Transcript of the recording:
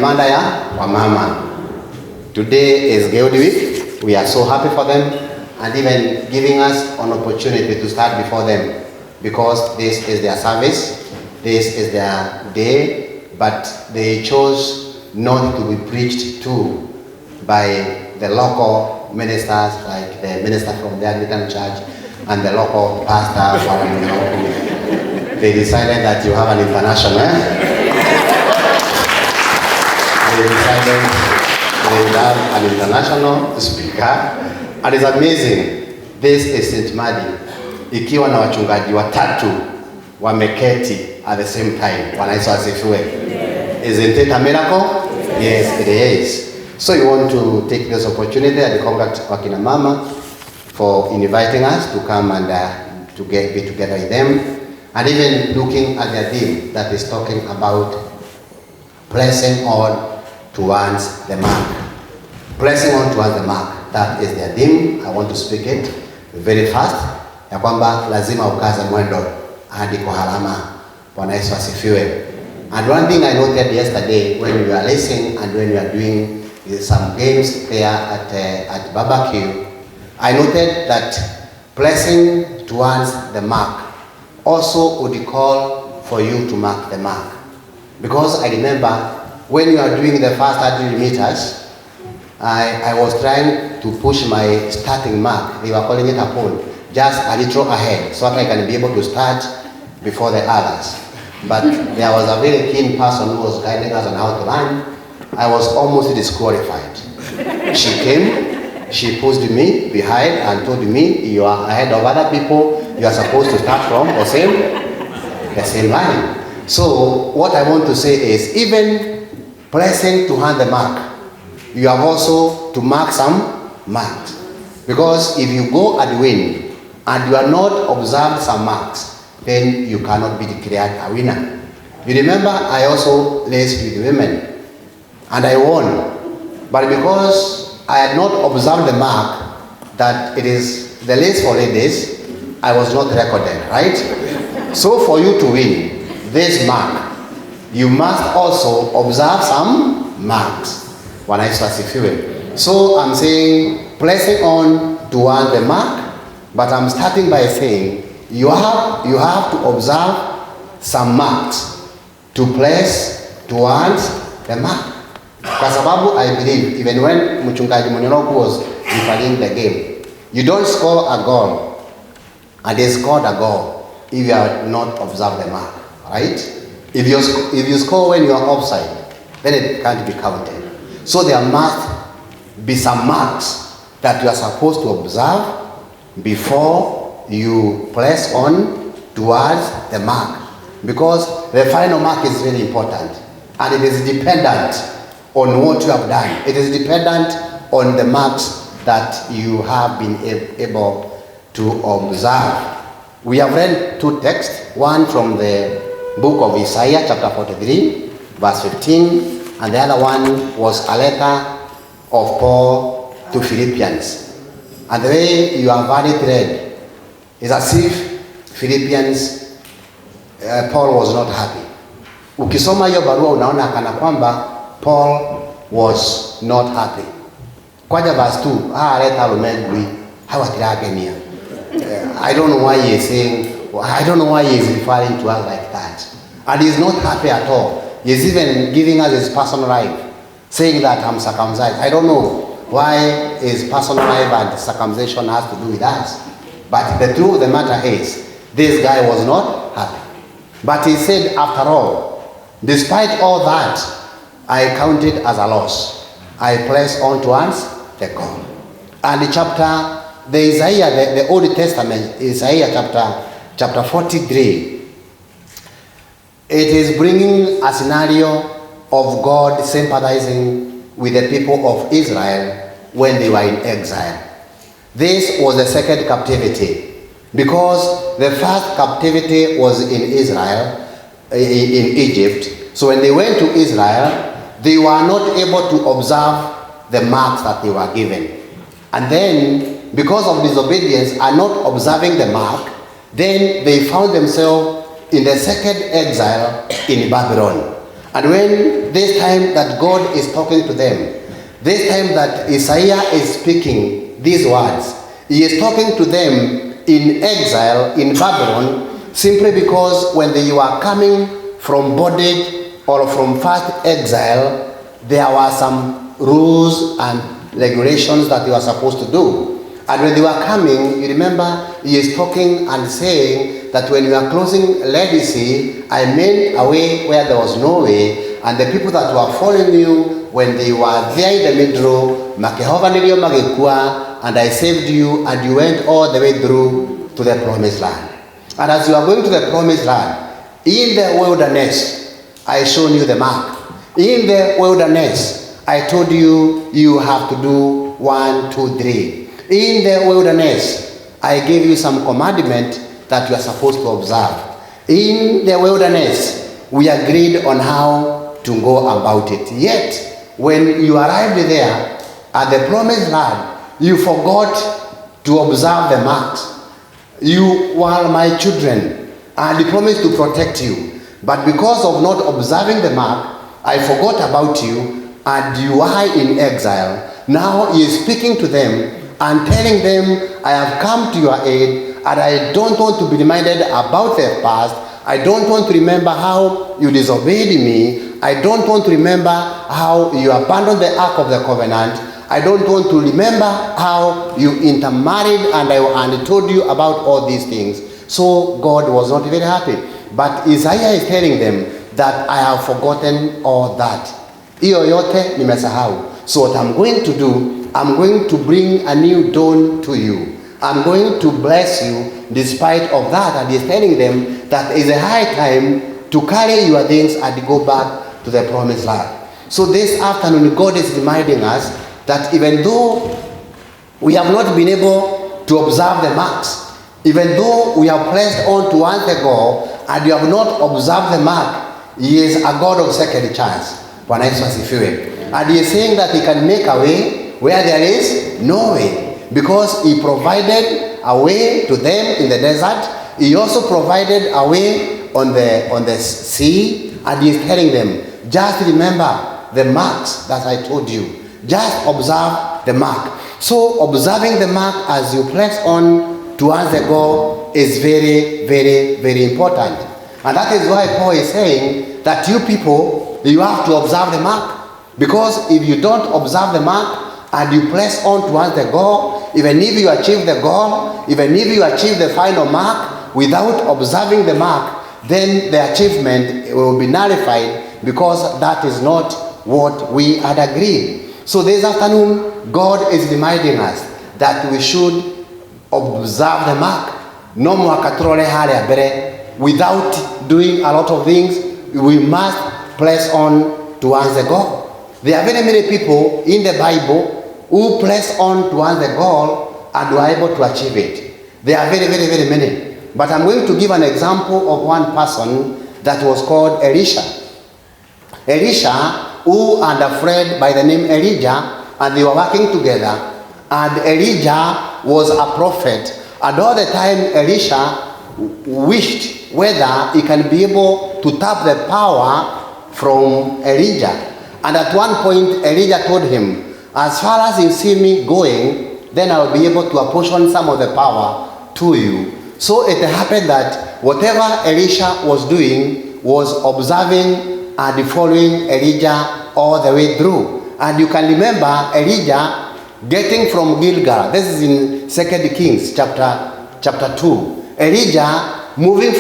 mada ya wamama. Today is Guild Week. We are so happy for them and even giving us an opportunity to start before them, because this is their service, this is their day, but they chose not to be preached to by the local ministers, like the minister from the Anglican Church and the local pastor. They decided that you have an international. They decided they will have an international speaker, and it's amazing. This is St. Madi ikiwa na wachungaji watatu wameketi at the same time. Bwana Yesu asifiwe. Isn't it a miracle? Yes, it is. So we want to take this opportunity and congrats wakina mama for inviting us to come and to be together with them, and even looking at their theme that is talking about pressing on towards the mark. Pressing on towards the mark. That is their theme. I want to speak it very fast. Ya kwamba lazima ukaze mwendo hadi kwa halama. Bwana Yesu asifiwe. And one thing I noted yesterday when we were listening and when we were doing some games there at barbecue, I noted that pressing towards the mark also would call for you to mark the mark. Because I remember when you are doing the first 100 meters, I was trying to push my starting mark. They were calling it a pole, just a little ahead, so that I can be able to start before the others. But there was a very keen person who was guiding us on how to run. I was almost disqualified. She came, she pushed me behind and told me, you are ahead of other people, you are supposed to start from the same line. So what I want to say is, even pressing to hand the mark, you have also to mark some marks. Because if you go and win and you are not observed some marks, then you cannot be declared a winner. You remember I also raced with women and I won. But because I had not observed the mark that it is the race for ladies, I was not recorded, right? So for you to win this mark, you must also observe some marks. When I start so I'm saying pressing on towards the mark, but I'm starting by saying you have to observe some marks to press towards the mark. Kwa sababu I believe even when mchungaji Munyonoku was referring the game, you don't score a goal and they scored a goal if you are not observed the mark, right? If you score when you are offside, then it can't be counted. So there must be some marks that you are supposed to observe before you press on towards the mark. Because the final mark is really important. And it is dependent on what you have done. It is dependent on the marks that you have been able to observe. We have read two texts. One from the book of Isaiah chapter 43 verse 15. And the other one was a letter of Paul to Philippians. And the way you have had it read is as if Philippians, Paul was not happy. Ukisoma hiyo barua unaona kana kwamba Paul was not happy. Kwaja verse 2, leta lumengwi, hawatiragenia. I don't know why he is saying, I don't know why he is referring to us like that. And he is not happy at all. He's even giving us his personal life, saying that I'm circumcised. I don't know why his personal life and circumcision has to do with us. But the truth of the matter is, this guy was not happy. But he said, after all, despite all that, I count it as a loss. I press on towards the goal. And the Isaiah, the Old Testament, Isaiah chapter 43, it is bringing a scenario of God sympathizing with the people of Israel when they were in exile. This was the second captivity, because the first captivity was in Israel, in Egypt. So when they went to Israel, they were not able to observe the marks that they were given. And then, because of disobedience and not observing the mark, then they found themselves in the second exile in Babylon. And when this time that God is talking to them, this time that Isaiah is speaking these words, he is talking to them in exile in Babylon, simply because when they were coming from bondage or from first exile, there were some rules and regulations that they were supposed to do. And when they were coming, you remember, he is talking and saying that when you are closing Red Sea, I made a way where there was no way, and the people that were following you, when they were there in the middle, and I saved you, and you went all the way through to the promised land. And as you are going to the promised land, in the wilderness, I showed you the mark. In the wilderness, I told you, you have to do 1, 2, 3. In the wilderness, I gave you some commandment that you are supposed to observe. In the wilderness, we agreed on how to go about it. Yet, when you arrived there at the promised land, you forgot to observe the marks. You were my children, and I promised to protect you. But because of not observing the mark, I forgot about you, and you are in exile. Now he is speaking to them and telling them, I have come to your aid, and I don't want to be reminded about the past. I don't want to remember how you disobeyed me. I don't want to remember how you abandoned the Ark of the Covenant. I don't want to remember how you intermarried and I told you about all these things. So God was not very happy. But Isaiah is telling them that I have forgotten all that. Iyo yote nimesahau. So what I'm going to do, I'm going to bring a new dawn to you. I'm going to bless you despite of that. And he's telling them that it's a high time to carry your things and go back to the promised land. So this afternoon, God is reminding us that even though we have not been able to observe the marks, even though we have pressed on to answer God and you have not observed the mark, he is a God of second chance. Bwana Yesu asifiwe. And he is saying that he can make a way where there is no way, because he provided a way to them in the desert. He also provided a way on the sea, and he is telling them, just remember the marks that I told you. Just observe the mark. So observing the mark as you press on towards the goal is very, very, very important. And that is why Paul is saying that you people, you have to observe the mark. Because if you don't observe the mark and you press on towards the goal, even if you achieve the goal, even if you achieve the final mark without observing the mark, then the achievement will be nullified, because that is not what we had agreed. So this afternoon, God is reminding us that we should observe the mark. No more katrole hale bere. Without doing a lot of things, we must press on towards the goal. There are very many people in the Bible who press on towards the goal and were able to achieve it. There are very, very, very many. But I'm going to give an example of one person that was called Elisha. Elisha, who and a friend by the name Elijah, and they were working together. And Elijah was a prophet. And all the time Elisha wished whether he can be able to tap the power from Elijah. And at one point Elijah told him, as far as you see me going, then I'll be able to apportion some of the power to you. So it happened that whatever Elisha was doing was observing and following Elijah all the way through. And you can remember Elijah getting from Gilgal. This is in 2 Kings chapter 2. Elijah moving from